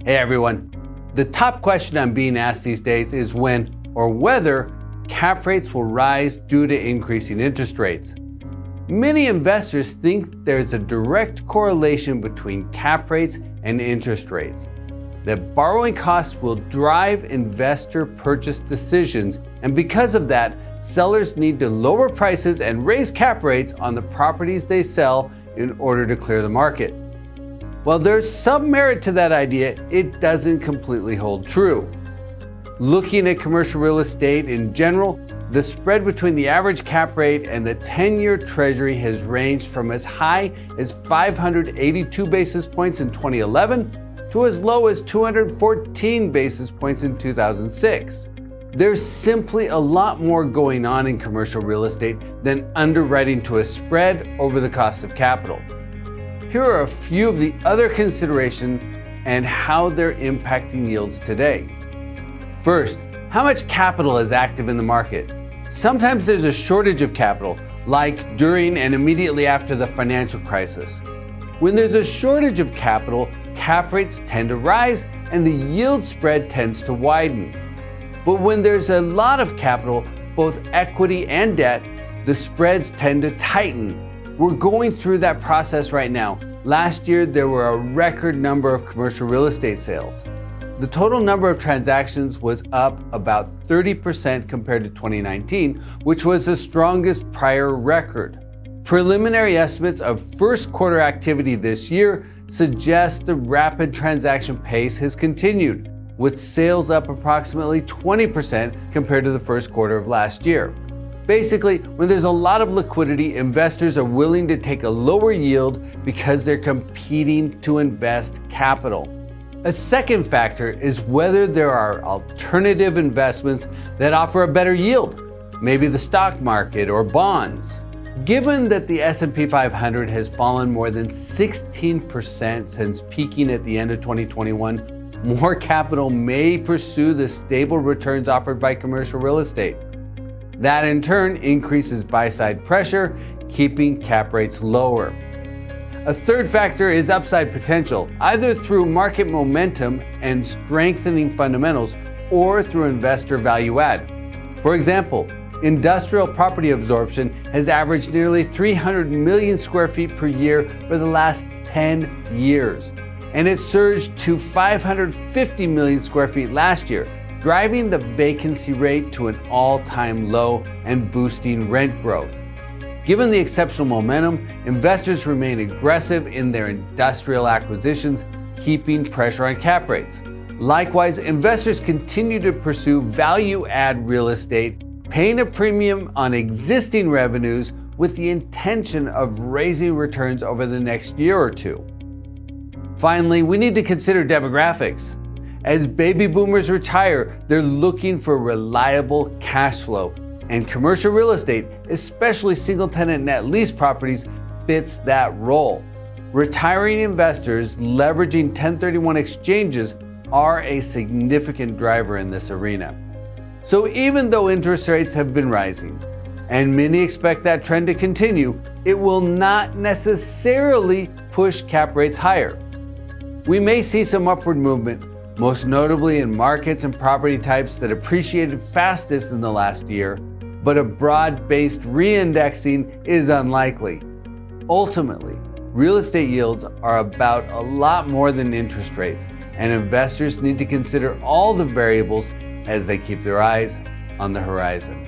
Hey everyone. The top question I'm being asked these days is when or whether cap rates will rise due to increasing interest rates. Many investors think there's a direct correlation between cap rates and interest rates, that borrowing costs will drive investor purchase decisions, and because of that, sellers need to lower prices and raise cap rates on the properties they sell in order to clear the market. While there's some merit to that idea, it doesn't completely hold true. Looking at commercial real estate in general, the spread between the average cap rate and the 10-year Treasury has ranged from as high as 582 basis points in 2011 to as low as 214 basis points in 2006. There's simply a lot more going on in commercial real estate than underwriting to a spread over the cost of capital. Here are a few of the other considerations and how they're impacting yields today. First, how much capital is active in the market? Sometimes there's a shortage of capital, like during and immediately after the financial crisis. When there's a shortage of capital, cap rates tend to rise and the yield spread tends to widen. But when there's a lot of capital, both equity and debt, the spreads tend to tighten. We're going through that process right now. Last year, there were a record number of commercial real estate sales. The total number of transactions was up about 30% compared to 2019, which was the strongest prior record. Preliminary estimates of first quarter activity this year suggest the rapid transaction pace has continued, with sales up approximately 20% compared to the first quarter of last year. Basically, when there's a lot of liquidity, investors are willing to take a lower yield because they're competing to invest capital. A second factor is whether there are alternative investments that offer a better yield, maybe the stock market or bonds. Given that the S&P 500 has fallen more than 16% since peaking at the end of 2021, more capital may pursue the stable returns offered by commercial real estate. That in turn increases buy-side pressure, keeping cap rates lower. A third factor is upside potential, either through market momentum and strengthening fundamentals or through investor value add. For example, industrial property absorption has averaged nearly 300 million square feet per year for the last 10 years, and it surged to 550 million square feet last year, driving the vacancy rate to an all-time low and boosting rent growth. Given the exceptional momentum, investors remain aggressive in their industrial acquisitions, keeping pressure on cap rates. Likewise, investors continue to pursue value-add real estate, paying a premium on existing revenues with the intention of raising returns over the next year or two. Finally, we need to consider demographics. As baby boomers retire, they're looking for reliable cash flow, and commercial real estate, especially single-tenant net lease properties, fits that role. Retiring investors leveraging 1031 exchanges are a significant driver in this arena. So even though interest rates have been rising, and many expect that trend to continue, it will not necessarily push cap rates higher. We may see some upward movement, most notably in markets and property types that appreciated fastest in the last year, but a broad-based re-indexing is unlikely. Ultimately, real estate yields are about a lot more than interest rates, and investors need to consider all the variables as they keep their eyes on the horizon.